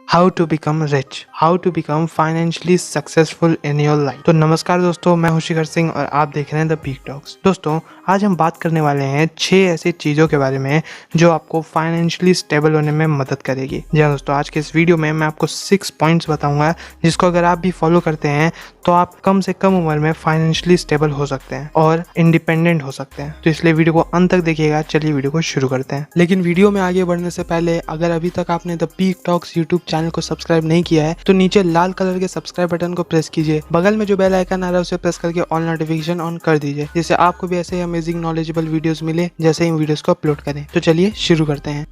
How to become rich, how to become financially successful in your life. तो नमस्कार दोस्तों, मैं हूं शिखर सिंह और आप देख रहे हैं द पीक टॉक्स। दोस्तों, आज हम बात करने वाले हैं 6 ऐसी चीज़ों के बारे में जो आपको फाइनेंशियली स्टेबल होने में मदद करेगी। जी हाँ दोस्तों, आज के इस वीडियो में मैं आपको 6 पॉइंट्स बताऊंगा जिसको अगर आप भी फॉलो करते हैं तो आप कम से कम उम्र में फाइनेंशियली स्टेबल हो सकते हैं और इंडिपेंडेंट हो सकते हैं। तो इसलिए वीडियो को अंत तक देखिएगा। चलिए वीडियो को शुरू करते हैं। लेकिन वीडियो में आगे बढ़ने से पहले अगर अभी तक आपने the peak talks YouTube channel को सब्सक्राइब नहीं किया है तो नीचे लाल कलर के सब्सक्राइब बटन को प्रेस कीजिए। बगल में जो बेल आइकन आ रहा है उसे प्रेस करके ऑल नोटिफिकेशन ऑन कर दीजिए, जिससे आपको भी ऐसे ही अमेजिंग नॉलेजेबल वीडियोस मिले जैसे ही वीडियोस को अपलोड करें। तो चलिए शुरू करते हैं।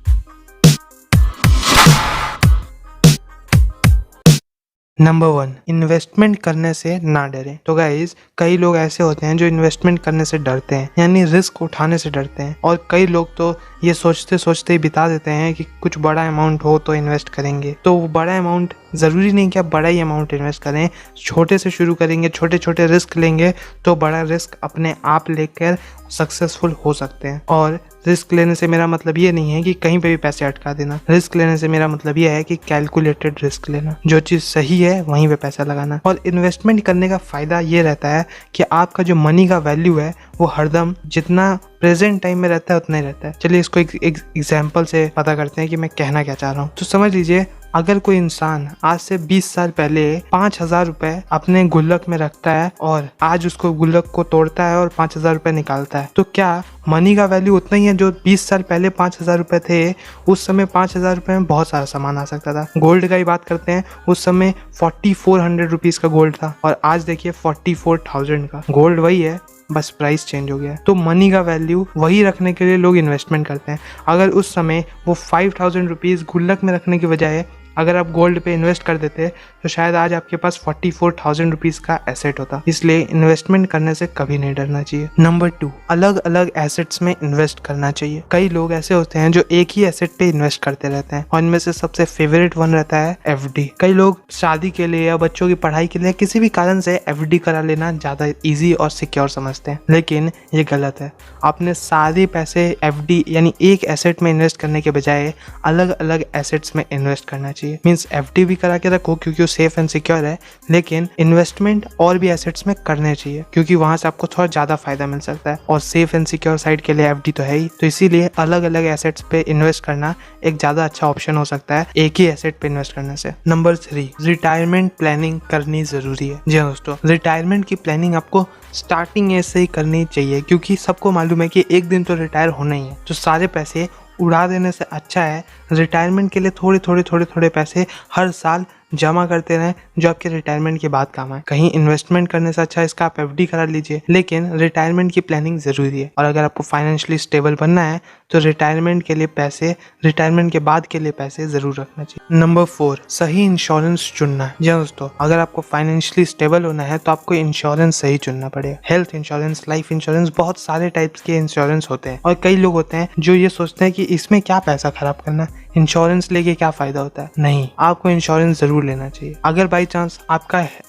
नंबर 1, इन्वेस्टमेंट करने से ना डरें। तो गाइज, कई लोग ऐसे होते हैं जो इन्वेस्टमेंट करने से डरते हैं, यानी रिस्क उठाने से डरते हैं। और कई लोग तो ये सोचते सोचते ही बिता देते हैं कि कुछ बड़ा अमाउंट हो तो इन्वेस्ट करेंगे। तो वो बड़ा अमाउंट ज़रूरी नहीं कि आप बड़ा ही अमाउंट इन्वेस्ट करें, छोटे से शुरू करेंगे, छोटे छोटे रिस्क लेंगे तो बड़ा रिस्क अपने आप लेकर सक्सेसफुल हो सकते हैं। और रिस्क लेने से मेरा मतलब ये नहीं है कि कहीं पे भी पैसे अटका देना। रिस्क लेने से मेरा मतलब ये है कि कैलकुलेटेड रिस्क लेना, जो चीज़ सही है वहीं पे पैसा लगाना। और इन्वेस्टमेंट करने का फ़ायदा ये रहता है कि आपका जो मनी का वैल्यू है वो हरदम जितना प्रेजेंट टाइम में रहता है उतना ही रहता है। चलिए इसको एक एग्जाम्पल से पता करते हैं कि मैं कहना क्या चाह रहा हूँ। तो समझ लीजिए, अगर कोई इंसान आज से 20 साल पहले 5,000 रुपए अपने गुल्लक में रखता है और आज उसको गुल्लक को तोड़ता है और 5,000 रुपए निकालता है, तो क्या मनी का वैल्यू उतना ही है जो 20 साल पहले 5,000 रुपए थे? उस समय 5,000 रुपए में बहुत सारा सामान आ सकता था। गोल्ड का ही बात करते हैं, उस समय 4400 रुपीज का गोल्ड था और आज देखिए 44,000 का। गोल्ड वही है, बस प्राइस चेंज हो गया है। तो मनी का वैल्यू वही रखने के लिए लोग इन्वेस्टमेंट करते हैं। अगर उस समय वो 5,000 रुपीज़ गुल्लक में रखने की बजाय अगर आप गोल्ड पे इन्वेस्ट कर देते तो शायद आज आपके पास 44,000 रुपीज़ का एसेट होता। इसलिए इन्वेस्टमेंट करने से कभी नहीं डरना चाहिए। नंबर 2, अलग अलग एसेट्स में इन्वेस्ट करना चाहिए। कई लोग ऐसे होते हैं जो एक ही एसेट पे इन्वेस्ट करते रहते हैं और इनमें से सबसे फेवरेट वन रहता है एफडी। कई लोग शादी के लिए या बच्चों की पढ़ाई के लिए किसी भी कारण से एफडी करा लेना ज़्यादा ईजी और सिक्योर समझते हैं, लेकिन ये गलत है। आपने सारे पैसे एफडी यानी एक एसेट में इन्वेस्ट करने के बजाय अलग अलग एसेट्स में इन्वेस्ट करना चाहिए। मींस एफडी भी करा के रखो क्योंकि वो सेफ एंड सिक्योर है, लेकिन इन्वेस्टमेंट और भी एसेट्स में करने चाहिए क्योंकि वहां से आपको थोड़ा ज्यादा फायदा मिल सकता है। और सेफ एंड सिक्योर साइड के लिए एफडी तो है ही, तो इसीलिए अलग अलग एसेट्स पे इन्वेस्ट करना एक ज्यादा अच्छा ऑप्शन हो सकता है एक ही एसेट पे इन्वेस्ट करने से। नंबर 3, रिटायरमेंट प्लानिंग करनी जरूरी है। जी हाँ दोस्तों, रिटायरमेंट की प्लानिंग आपको स्टार्टिंग एज से ही करनी चाहिए क्योंकि सबको मालूम है कि एक दिन तो रिटायर होना ही है। तो सारे पैसे उड़ा देने से अच्छा है रिटायरमेंट के लिए थोड़े पैसे हर साल जमा करते रहें जो आपके रिटायरमेंट के बाद काम आए। कहीं इन्वेस्टमेंट करने से अच्छा इसका आप एफडी करा लीजिए, लेकिन रिटायरमेंट की प्लानिंग जरूरी है। और अगर आपको फाइनेंशियली स्टेबल बनना है तो रिटायरमेंट के लिए पैसे, रिटायरमेंट के बाद के लिए पैसे जरूर रखना चाहिए। नंबर 4, सही इंश्योरेंस चुनना। जी दोस्तों, अगर आपको फाइनेंशियली स्टेबल होना है तो आपको इंश्योरेंस सही चुनना पड़ेगा। हेल्थ इंश्योरेंस, लाइफ इंश्योरेंस, बहुत सारे टाइप्स के इंश्योरेंस होते हैं। और कई लोग होते हैं जो ये सोचते हैं कि इसमें क्या पैसा खराब करना, इंश्योरेंस लेके क्या फायदा होता है। नहीं, आपको इंश्योरेंस जरूर लेना चाहिए। अगर बाई चांस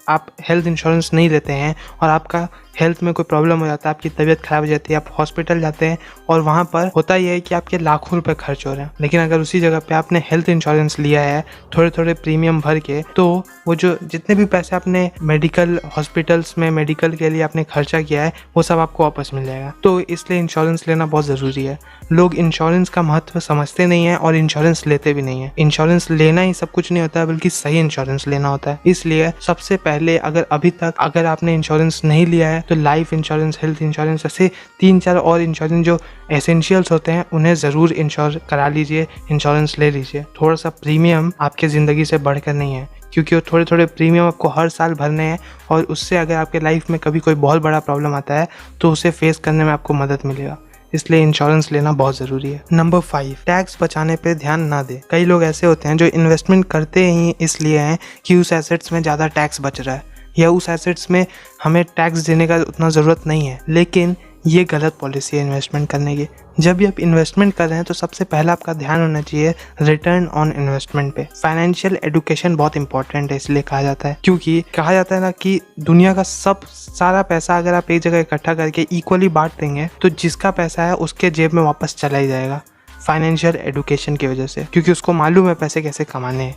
आप हेल्थ इंश्योरेंस नहीं लेते हैं और आपका हेल्थ में कोई प्रॉब्लम हो जाता है, आपकी तबीयत खराब हो जाती है, आप हॉस्पिटल जाते हैं और वहाँ पर होता ही है कि आपके लाखों रुपए खर्च हो रहे हैं। लेकिन अगर उसी जगह पे आपने हेल्थ इंश्योरेंस लिया है थोड़े प्रीमियम भर के, तो वो जो जितने भी पैसे आपने मेडिकल हॉस्पिटल्स में मेडिकल के लिए आपने खर्चा किया है वो सब आपको वापस मिल जाएगा। तो इसलिए इंश्योरेंस लेना बहुत ज़रूरी है। लोग इंश्योरेंस का महत्व समझते नहीं है और इंश्योरेंस लेते भी नहीं है। इंश्योरेंस लेना ही सब कुछ नहीं होता है, बल्कि सही इंश्योरेंस लेना होता है। इसलिए सबसे पहले अगर आपने इंश्योरेंस नहीं लिया है तो लाइफ इंश्योरेंस, हेल्थ इंश्योरेंस, ऐसे 3-4 और इंश्योरेंस जो एसेंशियल्स होते हैं उन्हें ज़रूर इंश्योर करा लीजिए, इंश्योरेंस ले लीजिए। थोड़ा सा प्रीमियम आपके ज़िंदगी से बढ़कर नहीं है क्योंकि वो थोड़े प्रीमियम आपको हर साल भरने हैं और उससे अगर आपके लाइफ में कभी कोई बहुत बड़ा प्रॉब्लम आता है तो उसे फेस करने में आपको मदद मिलेगा। इसलिए इंश्योरेंस लेना बहुत ज़रूरी है। नंबर 5, टैक्स बचाने पे ध्यान ना दे। कई लोग ऐसे होते हैं जो इन्वेस्टमेंट करते ही इसलिए हैं कि उस एसेट्स में ज़्यादा टैक्स बच रहा है या उस एसेट्स में हमें टैक्स देने का उतना ज़रूरत नहीं है, लेकिन ये गलत पॉलिसी है इन्वेस्टमेंट करने की। जब भी आप इन्वेस्टमेंट कर रहे हैं तो सबसे पहला आपका ध्यान होना चाहिए रिटर्न ऑन इन्वेस्टमेंट पे। फाइनेंशियल एडुकेशन बहुत इंपॉर्टेंट है, इसलिए कहा जाता है, क्योंकि कहा जाता है ना कि दुनिया का सारा पैसा अगर आप एक जगह इकट्ठा करके इक्वली बांट देंगे तो जिसका पैसा है उसके जेब में वापस चला ही जाएगा फाइनेंशियल एडुकेशन की वजह से, क्योंकि उसको मालूम है पैसे कैसे कमाने हैं।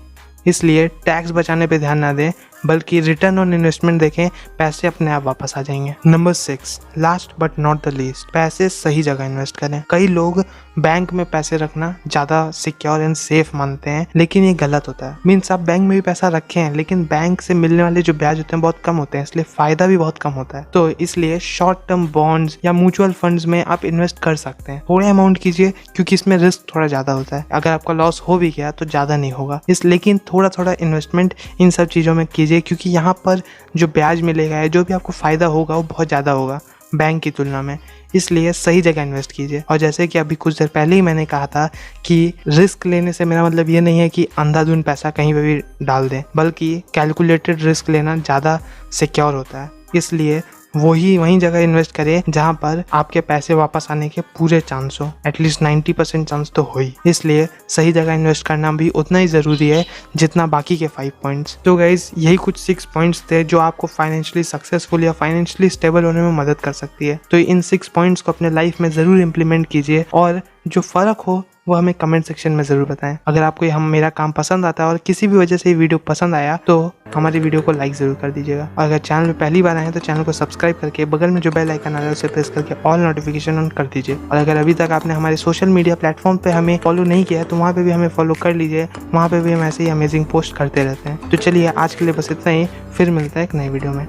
इसलिए टैक्स बचाने पे ध्यान ना दें, बल्कि रिटर्न ऑन इन्वेस्टमेंट देखें, पैसे अपने आप वापस आ जाएंगे। Number 6, last but not the least, पैसे सही जगह इन्वेस्ट करें। कई लोग बैंक में पैसे रखना ज़्यादा सिक्योर एंड सेफ मानते हैं, लेकिन ये गलत होता है। मीन्स आप बैंक में भी पैसा रखें हैं, लेकिन बैंक से मिलने वाले जो ब्याज होते हैं बहुत कम होते हैं, इसलिए फ़ायदा भी बहुत कम होता है। तो इसलिए शॉर्ट टर्म बॉन्ड्स या म्यूचुअल फंड्स में आप इन्वेस्ट कर सकते हैं। थोड़े अमाउंट कीजिए, क्योंकि इसमें रिस्क थोड़ा ज़्यादा होता है। अगर आपका लॉस हो भी गया तो ज़्यादा नहीं होगा, लेकिन थोड़ा थोड़ा इन्वेस्टमेंट इन सब चीज़ों में कीजिए, क्योंकि यहाँ पर जो ब्याज मिलेगा या जो भी आपको फ़ायदा होगा वो बहुत ज़्यादा होगा बैंक की तुलना में। इसलिए सही जगह इन्वेस्ट कीजिए। और जैसे कि अभी कुछ देर पहले ही मैंने कहा था कि रिस्क लेने से मेरा मतलब ये नहीं है कि अंधाधुंध पैसा कहीं पे भी डाल दें, बल्कि कैलकुलेटेड रिस्क लेना ज़्यादा सिक्योर होता है। इसलिए वही जगह इन्वेस्ट करें जहां पर आपके पैसे वापस आने के पूरे चांस हो, एटलीस्ट 90% चांस तो हो ही। इसलिए सही जगह इन्वेस्ट करना भी उतना ही ज़रूरी है जितना बाकी के 5 पॉइंट्स। तो गाइज यही कुछ 6 पॉइंट्स थे जो आपको फाइनेंशियली सक्सेसफुल या फाइनेंशियली स्टेबल होने में मदद कर सकती है। तो इन 6 पॉइंट्स को अपने लाइफ में ज़रूर इम्प्लीमेंट कीजिए, और जो फ़र्क हो वो हमें कमेंट सेक्शन में ज़रूर बताएं। अगर आपको मेरा काम पसंद आता है और किसी भी वजह से ये वीडियो पसंद आया तो हमारी वीडियो को लाइक ज़रूर कर दीजिएगा। और अगर चैनल में पहली बार आए हैं तो चैनल को सब्सक्राइब करके बगल में जो बेल आइकन आ रहा है उसे प्रेस करके ऑल नोटिफिकेशन ऑन कर दीजिए। और अगर अभी तक आपने हमारे सोशल मीडिया प्लेटफॉर्म पे हमें फॉलो नहीं किया है तो वहाँ पे भी हमें फॉलो कर लीजिए। वहाँ पे भी हम ऐसे ही अमेजिंग पोस्ट करते रहते हैं। तो चलिए आज के लिए बस इतना ही, फिर मिलता है एक नई वीडियो में।